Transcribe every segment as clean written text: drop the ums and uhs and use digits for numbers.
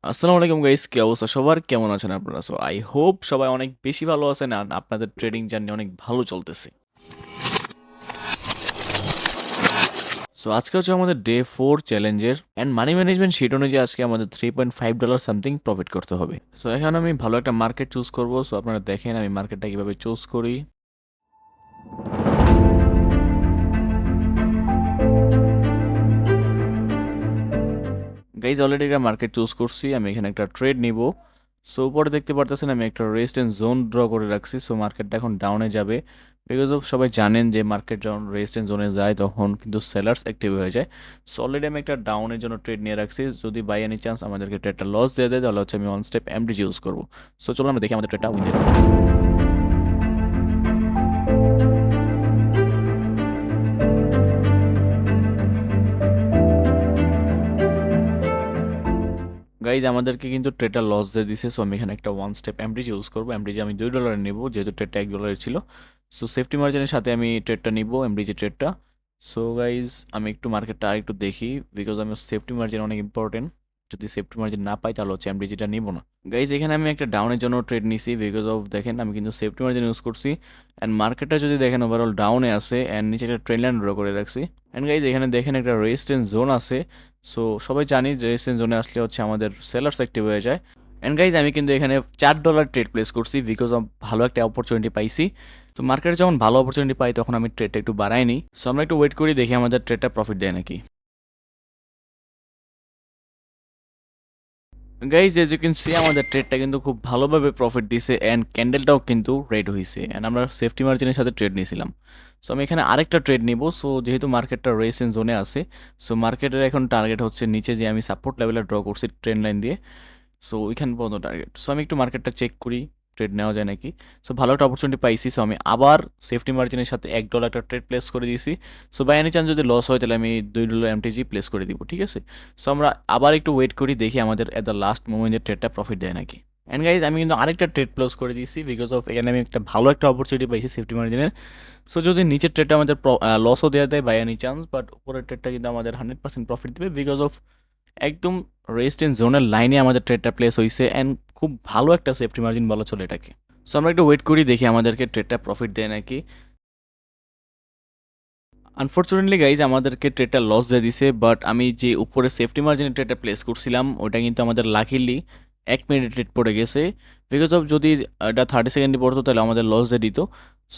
আসসালামু আলাইকুম গাইস, কি অবস্থা সবার? কেমন আছেন আপনারা? সো আই হোপ সবাই অনেক বেশি ভালো আছেন আর আপনাদের ট্রেডিং জার্নি অনেক ভালো চলতেছে। সো আজকে হচ্ছে আমাদের ডে 4 চ্যালেঞ্জের অ্যান্ড মানি ম্যানেজমেন্ট শিট অনুযায়ী আজকে আমাদের $3.5 সামথিং প্রফিট করতে হবে। সো এখন আমি ভালো একটা মার্কেট চুজ করব। সো আপনারা দেখেন আমি মার্কেটটা কিভাবে চুজ করি। গাইজ অলরেডি একটা মার্কেট চুজ করছি, আমি এখানে একটা ট্রেড নিব। সো উপরে দেখতে পারতেছেন আমি একটা রেজিস্ট্যান্স জোন ড্র করে রাখছি। সো মার্কেটটা এখন ডাউনে যাবে বিকজ অফ সবাই জানেন যে মার্কেট যখন রেজিস্ট্যান্স জোনে যায় তখন কিন্তু সেলার্স অ্যাক্টিভ হয়ে যায়। সো অলরেডি আমি একটা ডাউনের জন্য ট্রেড নিয়ে রাখছি, যদি বাই এনি চান্স আমাদেরকে ট্রেডটা লস দিয়ে দেয় তাহলে হচ্ছে আমি ওয়ান স্টেপ এমডিজি ইউজ করবো। সো চলো আমরা দেখি আমাদের ট্রেডটা উইন দিয়ে গাইজ আমাদেরকে কিন্তু ট্রেডটা লস দিয়ে দিছে। সো আমি এখানে একটা ওয়ান স্টেপ এমডিজি ইউজ করবো। এমডিজি আমি $2 নেব যেহেতু ট্রেডটা $1 ছিল। সো সেফটি মার্জিনের সাথে আমি ট্রেডটা নিব, এমডিজি ট্রেডটা। সো গাইজ আমি একটু মার্কেটটা আর একটু দেখি বিকজ আমি সেফটি মার্জিন অনেক ইম্পর্টেন্ট। যদি সেফটি মার্জিন না পাই তাহলে হচ্ছে এমডিজিটা নিব না। গাইজ এখানে আমি একটা ডাউনের জন্য ট্রেড নিছি বিকজ অফ দেখেন আমি কিন্তু সেফটি মার্জিন ইউজ করছি। অ্যান্ড মার্কেটটা যদি দেখেন ওভারঅল ডাউনে আছে অ্যান্ড নিচে একটা ট্রেন লাইন ড্র করে রাখছি। অ্যান্ড গাইজ এখানে দেখেন একটা রেজিস্ট্যান্স জোন আছে। সো সবাই জানি যে রেজিস্ট্যান্স জোনে আসলে হচ্ছে আমাদের সেলার্স অ্যাক্টিভ হয়ে যায়। অ্যান্ড গাইজ আমি কিন্তু এখানে $4 ট্রেড প্লেস করছি বিকজ অফ ভালো একটা অপরচুনিটি পাইছি। তো মার্কেটে যখন ভালো অপরচুনিটি পাই তখন আমি ট্রেডটা একটু বাড়াই নিই। সো আমরা একটু ওয়েট করি দেখি আমাদের ট্রেডটা প্রফিট দেয় নাকি। Guys as you can see আমাদের ট্রেডটা কিন্তু খুব ভালোভাবে প্রফিট দিছে অ্যান্ড ক্যান্ডেলটাও কিন্তু রেড হয়েছে অ্যান্ড আমরা সেফটি মার্জিনের সাথে ট্রেড নিয়েছিলাম। সো আমি এখানে আরেকটা ট্রেড নিব। সো যেহেতু মার্কেটটা রেসেন্ট জোনে আছে, সো মার্কেটের এখন টার্গেট হচ্ছে নিচে যে আমি সাপোর্ট লেভেলে ড্র করছি ট্রেন লাইন দিয়ে। সো ওইখান পর্যন্ত টার্গেট। সো আমি একটু মার্কেটটা চেক করি ট্রেড নেওয়া যায় নাকি। সো ভালো একটা অপরচুনিটি পাইছি। সো আমি আবার সেফটি মার্জিনের সাথে $1 একটা ট্রেড প্লেস করে দিয়েছি। সো বাই এনি চান্স যদি লস হয় তাহলে আমি $2 এমটিজি প্লেস করে দিব, ঠিক আছে। সো আমরা আবার একটু ওয়েট করি দেখি আমাদের এট দ্য লাস্ট মোমেন্টে ট্রেডটা প্রফিট দেয় নাকি। অ্যান্ড গাইজ আমি কিন্তু আরেকটা ট্রেড ক্লোজ করে দিয়েছি বিকজ অফ এখানে আমি একটা ভালো একটা অপরচুনিটি পাইছি সেফটি মার্জিনের। সো যদি নিচের ট্রেডটা আমাদের লসও দেওয়া দেয় বাই এনি চান্স, বাট উপরের ট্রেডটা কিন্তু আমাদের 100% প্রফিট দেবে বিকজ অফ একদম রেজিস্ট্যান্স জোনের লাইনে আমাদের ট্রেডটা প্লেস হয়েছে অ্যান্ড খুব ভালো একটা সেফটি মার্জিন বলা চলে এটাকে। সো আমরা একটু ওয়েট করি দেখি আমাদেরকে ট্রেডটা প্রফিট দেয় নাকি। আনফর্চুনেটলি গাইজ আমাদেরকে ট্রেডটা লস দিয়ে দিছে, বাট আমি যে উপরে সেফটি মার্জিনের ট্রেডটা প্লেস করছিলাম ওটা কিন্তু আমাদের লাকিলি 1 মিনিট ট্রেড পড়ে গেছে বিকজ অফ যদি এটা 30 সেকেন্ডে পড়তো তাহলে আমাদের লস দিয়ে দিত।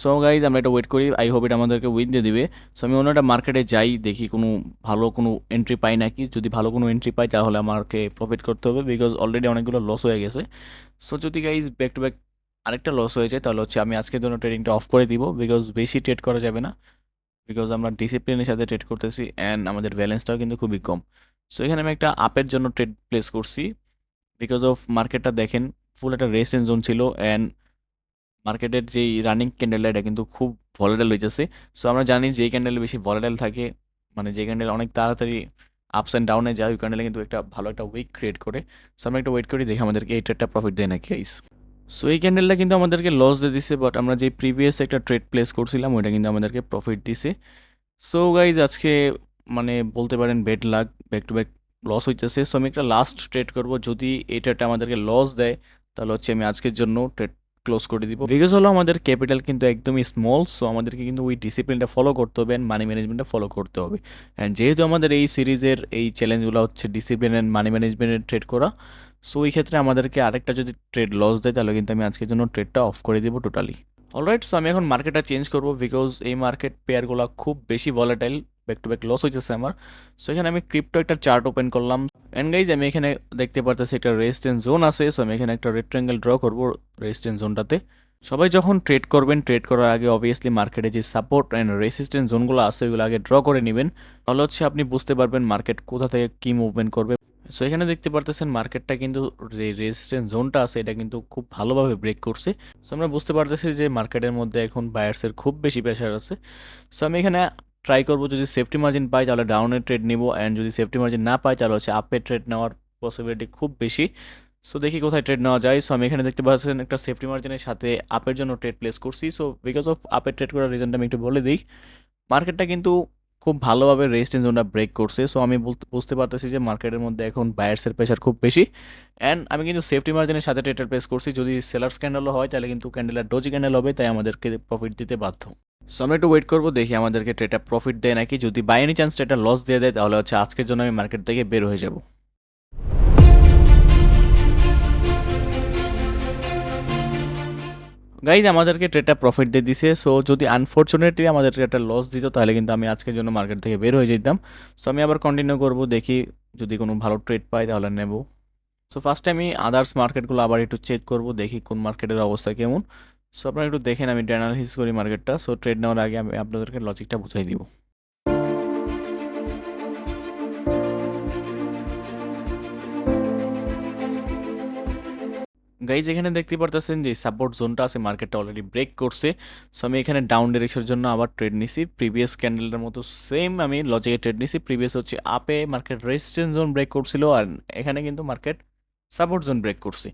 সো গাইজ আমরা এটা ওয়েট করি, আই হোপ এটা আমাদেরকে উইন দিয়ে দিবে। সো আমি অন্য একটা মার্কেটে যাই দেখি কোনো ভালো কোনো এন্ট্রি পাই নাকি। যদি ভালো কোনো এন্ট্রি পাই তাহলে আমাকে প্রফিট করতে হবে বিকজ অলরেডি অনেকগুলো লস হয়ে গেছে। সো যদি গাইজ ব্যাক টু ব্যাক আরেকটা লস হয়ে যায় তাহলে হচ্ছে আমি আজকের জন্য ট্রেডিংটা অফ করে দিব বিকজ বেশি ট্রেড করা যাবে না বিকজ আমরা ডিসিপ্লিনের সাথে ট্রেড করতেছি অ্যান্ড আমাদের ব্যালেন্সটাও কিন্তু খুবই কম। সো এখানে আমি একটা আপের জন্য ট্রেড প্লেস করছি বিকজ অফ মার্কেটটা দেখেন ফুল একটা রেসেন্ট জোন ছিল অ্যান্ড মার্কেটের যেই রানিং ক্যান্ডেল এটা কিন্তু খুব ভলাটাইল হইতেছে। সো আমরা জানি যে ক্যান্ডেল বেশি ভলাটাইল থাকে, মানে যে ক্যান্ডেল অনেক তাড়াতাড়ি আপস অ্যান্ড ডাউনে যায় ওই ক্যান্ডেলে কিন্তু একটা ভালো একটা উইক ক্রিয়েট করে। সো আমরা একটা ওয়েট করি দেখি আমাদেরকে এই ট্রেডটা প্রফিট দেয় নাকি গাইস। সো এই ক্যান্ডেলটা কিন্তু আমাদেরকে লস দিয়ে দিছে, বাট আমরা যে প্রিভিয়াস একটা ট্রেড প্লেস করছিলাম ওইটা কিন্তু আমাদেরকে প্রফিট দিছে। সো গাইজ আজকে মানে বলতে পারেন bad luck, back to back loss হইতেছে। সো আমি একটা লাস্ট ট্রেড করব, যদি এই ট্রেডটা আমাদেরকে লস দেয় তাহলে হচ্ছে আমি আজকের জন্য ট্রেড ক্লোজ করে দিব বিকজ হলো আমাদের ক্যাপিটাল কিন্তু একদমই স্মল। সো আমাদেরকে কিন্তু ওই ডিসিপ্লিনটা ফলো করতে হবে অ্যান্ড মানি ম্যানেজমেন্টটা ফলো করতে হবে। অ্যান্ড যেহেতু আমাদের এই সিরিজের এই চ্যালেঞ্জগুলো হচ্ছে ডিসিপ্লিন অ্যান্ড মানি ম্যানেজমেন্টের ট্রেড করা, সো এই ক্ষেত্রে আমাদেরকে আরেকটা যদি ট্রেড লস দেয় তাহলে কিন্তু আমি আজকের জন্য ট্রেডটা অফ করে দিব টোটালি। অলরাইট, সো আমি এখন মার্কেটটা চেঞ্জ করবো বিকজ এই মার্কেট পেয়ারগুলো খুব বেশি volatile, back to back loss হইতেছে আমার। সো এখানে আমি ক্রিপ্টো একটা চার্ট ওপেন করলাম অ্যান্ড গাইজ আমি এখানে দেখতে পারতেছি একটা রেজিস্ট্যান্স জোন আছে। সো আমি এখানে একটা রেক্ট্যাঙ্গেল ড্র করবো রেজিস্ট্যান্স জোনটাতে। সবাই যখন ট্রেড করবেন ট্রেড করার আগে অবভিয়াসলি মার্কেটে যে সাপোর্ট অ্যান্ড রেসিস্ট্যান্স জোনগুলো আছে ওগুলো আগে ড্র করে নেবেন, তাহলে হচ্ছে আপনি বুঝতে পারবেন মার্কেট কোথা থেকে কী মুভমেন্ট করবে। সো এখানে দেখতে পারতেছেন মার্কেটটা কিন্তু যে রেজিস্ট্যান্স জোনটা আছে এটা কিন্তু খুব ভালোভাবে ব্রেক করছে। সো আমরা বুঝতে পারতেছি যে মার্কেটের মধ্যে এখন বায়ার্সের খুব বেশি প্রেশার আছে। সো আমি এখানে ট্রাই করবো যদি সেফটি মার্জিন পাই তাহলে ডাউনের ট্রেড নিব অ্যান্ড যদি সেফটি মার্জিন না পাই তাহলে হচ্ছে আপের ট্রেড নেওয়ার পসিবিলিটি খুব বেশি। সো দেখি কোথায় ট্রেড নেওয়া যায়। সো আমি এখানে দেখতে পাচ্ছেন একটা সেফটি মার্জিনের সাথে আপের জন্য ট্রেড প্লেস করছি। সো বিকজ অফ আপের ট্রেড করার রিজনটা আমি একটু বলে দিই। মার্কেটটা কিন্তু খুব ভালোভাবে রেজিস্ট্যান্স জোনটা ব্রেক করছে। সো আমি বুঝতে পারতেছি যে মার্কেটের মধ্যে এখন বায়ার্সের প্রেশার খুব বেশি। অ্যান্ড আমি কিন্তু সেফটি মার্জিনের সাথে ট্রেডার প্লেস করছি। যদি সেলার্স ক্যান্ডেলও হয় তাহলে কিন্তু ক্যান্ডেলটা ডোজি ক্যান্ডেল হবে, তাই আমাদেরকে প্রফিট দিতে বাধ্য। সো আমরা একটু ওয়েট করবো, দেখি আমাদেরকে ট্রেডটা প্রফিট দেয় নাকি। যদি বাই এনি চান্স ট্রেডটা লস দিয়ে দেয় তাহলে হচ্ছে আজকের জন্য আমি মার্কেট থেকে বের হয়ে যাব। গাইজ আমাদেরকে ট্রেডটা প্রফিট দিয়ে দিছে। সো যদি আনফর্চুনেটলি আমাদেরকে একটা লস দিত তাহলে কিন্তু আমি আজকের জন্য মার্কেট থেকে বের হয়ে যেতাম। সো আমি আবার কন্টিনিউ করব, দেখি যদি কোনো ভালো ট্রেড পাই তাহলে নেব। সো ফার্স্টে আমি আদার্স মার্কেটগুলো আবার একটু চেক করব, দেখি কোন মার্কেটের অবস্থা কেমন। সো আপনারা একটু দেখেন, আমি অ্যানালাইসিস করি মার্কেটটা। সো ট্রেড নেওয়ার আগে আমি আপনাদেরকে লজিকটা বুঝাই দিব। গাইজ এখানে দেখতে পারতেছেন যে সাপোর্ট জোনটা আছে মার্কেটটা অলরেডি ব্রেক করছে। সো আমি এখানে ডাউন ডিরেকশনের জন্য আবার ট্রেড নিছি। প্রিভিয়াস ক্যান্ডেলটার মতো সেম আমি লজিকে ট্রেড নিছি। প্রিভিয়াস হচ্ছে আপে মার্কেট রেজিস্ট্যান্স জোন ব্রেক করছিল, আর এখানে কিন্তু মার্কেট সাপোর্ট জোন ব্রেক করছে।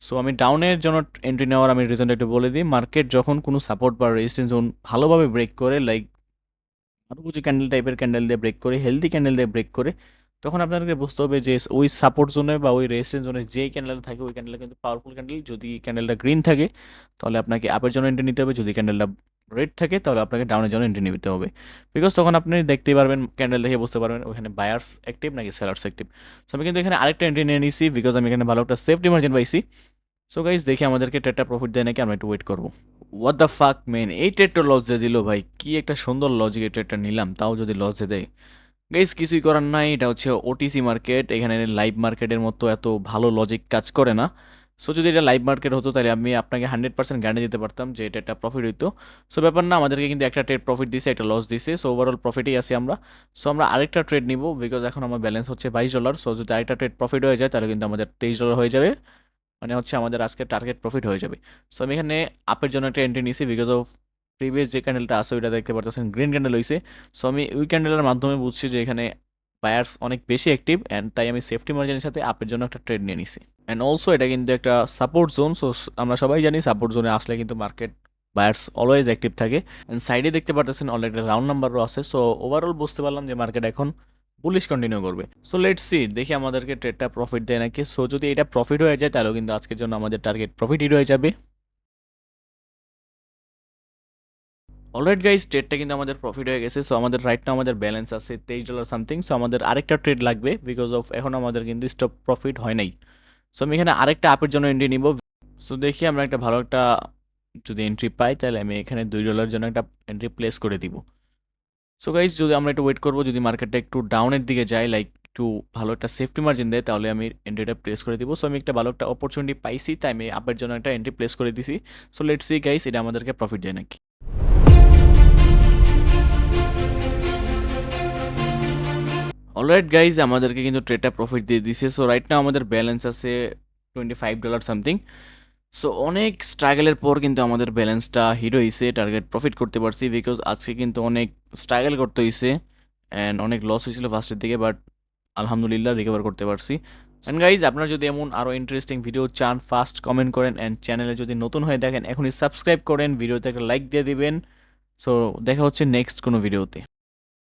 সো আমি ডাউনের জন্য এন্ট্রি নেওয়ার আমি রিজনটা একটু বলে দিই। মার্কেট যখন কোনো সাপোর্ট বা রেজিস্ট্যান্স জোন ভালোভাবে ব্রেক করে, লাইক মারুকুচি ক্যান্ডেল টাইপের ক্যান্ডেল দিয়ে ব্রেক করে, হেলদি ক্যান্ডেল দিয়ে ব্রেক করে, তখন আপনাদেরকে বুঝতে হবে যে ওই সাপোর্ট জোনে বা ওই রেজিস্ট্যান্স জোনে যেই ক্যান্ডেল থাকে ওই ক্যান্ডেলটা কিন্তু পাওয়ারফুল ক্যান্ডেল। যদি ক্যান্ডেলটা গ্রিন থাকে তাহলে আপনাকে আপের জন্য এন্ট্রি নিতে হবে, যদি ক্যান্ডেলটা রেড থাকে তাহলে আপনাকে ডাউনের জন্য এন্ট্রি নিতে হবে। বিকজ তখন আপনি দেখতেই পারবেন, ক্যান্ডেল দেখে বুঝতে পারবেন ওখানে বায়ার্স অ্যাক্টিভ নাকি সেলার্স অ্যাক্টিভ। সো আমি কিন্তু এখানে আরেকটা এন্ট্রি নিয়ে নিয়েছি, বিকজ আমি এখানে ভালো একটা সেফটি মার্জিন পাইছি। সো গাইজ দেখি আমাদেরকে ট্রেডটা প্রফিট দেয় নাকি, আমরা একটু ওয়েট করবো। হোয়াট দ্য ফাক মেন, এই ট্রেডটা লস দিয়ে দিল ভাই। কি একটা সুন্দর লজিক, এই ট্রেডটা নিলাম তাও যদি লস দিয়ে দেয়। গাইস কিছুই করার নাই, এটা হচ্ছে ওটিসি মার্কেট। এখানে লাইভ মার্কেটের মতো এত ভালো লজিক কাজ করে না। সো যদি এটা লাইভ মার্কেট হতো তাহলে আমি আপনাকে 100% গ্যারান্টি দিতে পারতাম যে এটা একটা প্রফিট হইতো। সো ব্যাপার না, আমাদেরকে কিন্তু একটা ট্রেড প্রফিট দিছে, একটা লস দিছে। সো ওভারঅল প্রফিটেই আছি আমরা। সো আমরা আরেকটা ট্রেড নিব, বিকজ এখন আমার ব্যালেন্স হচ্ছে $22। সো যদি আরেকটা ট্রেড প্রফিট হয়ে যায় তাহলে কিন্তু আমাদের $23 হয়ে যাবে, মানে হচ্ছে আমাদের আজকে টার্গেট প্রফিট হয়ে যাবে। সো আমি এখানে আপের জন্য একটা এন্ট্রি নিয়েছি, বিকজ অফ প্রিভিয়াস যে ক্যান্ডেলটা আছে ওইটা দেখতে পারতেছেন গ্রিন ক্যান্ডেল হয়েছে। সো আমি ওই ক্যান্ডেলের মাধ্যমে বুঝছি যে এখানে বায়ার্স অনেক বেশি অ্যাক্টিভ, অ্যান্ড তাই আমি সেফটি মার্জিনের সাথে আপের জন্য একটা ট্রেড নিয়ে নিছি। অ্যান্ড অলসো এটা কিন্তু একটা সাপোর্ট জোন। সো আমরা সবাই জানি সাপোর্ট জোনে আসলে কিন্তু মার্কেট বায়ার্স অলওয়েজ অ্যাক্টিভ থাকে। অ্যান্ড সাইডে দেখতে পারতেছেন অলরেডি রাউন্ড নাম্বারও আছে। সো ওভারঅল বুঝতে পারলাম যে মার্কেট এখন বুলিশ কন্টিনিউ করবে। সো লেটস সি, দেখি আমাদেরকে ট্রেডটা প্রফিট দেয় নাকি। সো যদি এটা প্রফিট হয়ে যায় তাহলেও কিন্তু আজকের জন্য আমাদের টার্গেট প্রফিট হিট হয়ে যাবে। অলরাইট গাইজ, ট্রেডটা কিন্তু আমাদের প্রফিট হয়ে গেছে। সো আমাদের রাইট নাও আমাদের ব্যালেন্স আছে $23 সামথিং। সো আমাদের আরেকটা ট্রেড লাগবে, বিকজ অফ এখন আমাদের কিন্তু স্টপ প্রফিট হয় নাই। সো আমি এখানে আরেকটা আপের জন্য এন্ট্রি নিব। সো দেখি আমরা একটা ভালো একটা যদি এন্ট্রি পাই তাহলে আমি এখানে $2 জন্য একটা এন্ট্রি প্লেস করে দিব। সো গাইজ যদি আমরা একটু ওয়েট করবো, যদি মার্কেটটা একটু ডাউনের দিকে যায়, লাইক একটু ভালো একটা সেফটি মার্জিন দেয়, তাহলে আমি এন্ট্রিটা প্লেস করে দিব। সো আমি একটা ভালো একটা অপরচুনিটি পাইছি, তাই আমি আপের জন্য একটা এন্ট্রি প্লেস করে দিছি। সো লেটস সি গাইজ, এটা আমাদেরকে প্রফিট দেয় নাকি। অলরাইট গাইজ, আমাদেরকে কিন্তু ট্রেডটা প্রফিট দিয়ে দিছে। সো রাইট নাও আমাদের ব্যালেন্স আছে $25 সামথিং। সো অনেক স্ট্রাগলের পর কিন্তু আমাদের ব্যালেন্সটা হিট হয়েছে, টার্গেট প্রফিট করতে পারছি। বিকজ আজকে কিন্তু অনেক স্ট্রাগল করতে হয়েছে, অ্যান্ড অনেক লস হয়েছিল ফার্স্টের দিকে, বাট আলহামদুলিল্লাহ রিকভার করতে পারছি। অ্যান্ড গাইজ আপনারা যদি এমন আরও ইন্টারেস্টিং ভিডিও চান, ফার্স্ট কমেন্ট করেন, অ্যান্ড চ্যানেলে যদি নতুন হয়ে দেখেন এখনই সাবস্ক্রাইব করেন, ভিডিওতে একটা লাইক দিয়ে দিবেন। সো দেখা হচ্ছে নেক্সট কোনো ভিডিওতে।